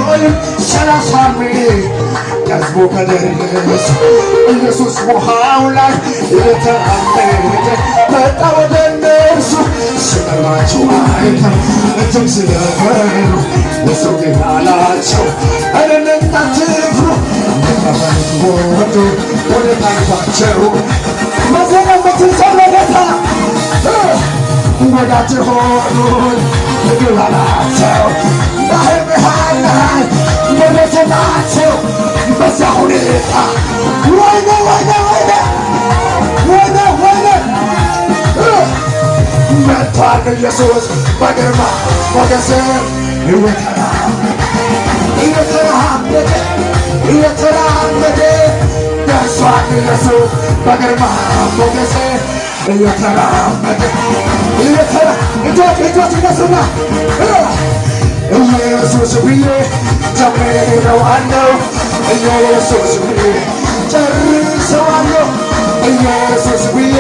ወይም 30 ቀዝቦ ከደረሰ ኢየሱስ ውሃው ላይ የተራመደ መጣ ወደ እነርሱ ሲቀርባቸው አይተው እጅግ ስለፈሩ የሰው ጌታ አላቸው እኔን አትፍሩ እንደታፈሩት ወርዶ ወደ ታንኳቸው መዘናበትን ሰው ለጌታ ወዳጅ ሆኑን ምግብ አላቸው ባህር ብሃናል የመሰናቸው በዛ ሁኔታ ወይኔ ወይኔ ወይኔ ወይኔ ወይኔ መጥቷል ኢየሱስ በግርማ ሞገስ እየተራመደ ደርሷል ኢየሱስ በግርማ ሞገስ እየተራመደ እጆች እነሱና ኢየሱስ ብዬ ጀምረዋለሁ ኢየሱስ ብዬ ጨርሰዋለሁ ኢየሱስ ብዬ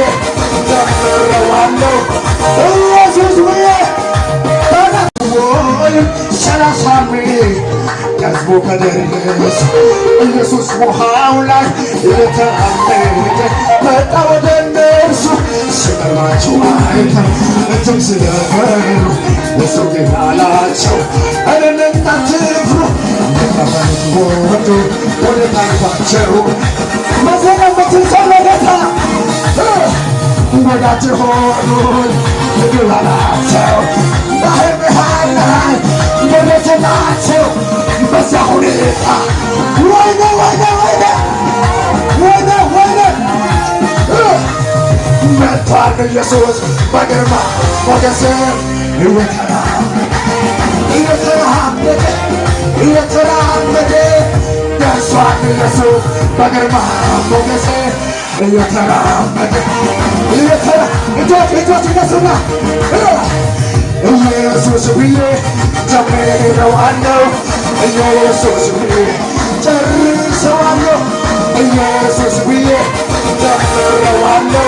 ጀምረዋለሁ ኢየሱስ ብዬ ወይም 30 ቀዝቦ ከደረሰ ኢየሱስ ውሃው ላይ የተራመደ መጣ ወደ እነርሱ ሲቀርባቸው አይተው እጅግ ስለፈሩ የሰው ጌታ አላቸው እኔን አትፍሩ እንደታፈሩት ወርዶ ወደ ታንኳቸው መዘናበትን ሰው ለጌታ ወዳጅ ሆኑን ምግብ አላቸው ባህር ብሃናል የመሰናቸው በዛ ሁኔታ ወይኔ ወይኔ ወይኔ ወይኔ ወይኔ መጥቷል ኢየሱስ በግርማ ሞገስ እየተራመደ ደርሷል ኢየሱስ በግርማ ሞገስ እየተራመደ እጆች እነሱና ኢየሱስ ብዬ ጀምረዋለሁ ኢየሱስ ብዬ ጨርሰዋለሁ ኢየሱስ ብዬ ጀምረዋለሁ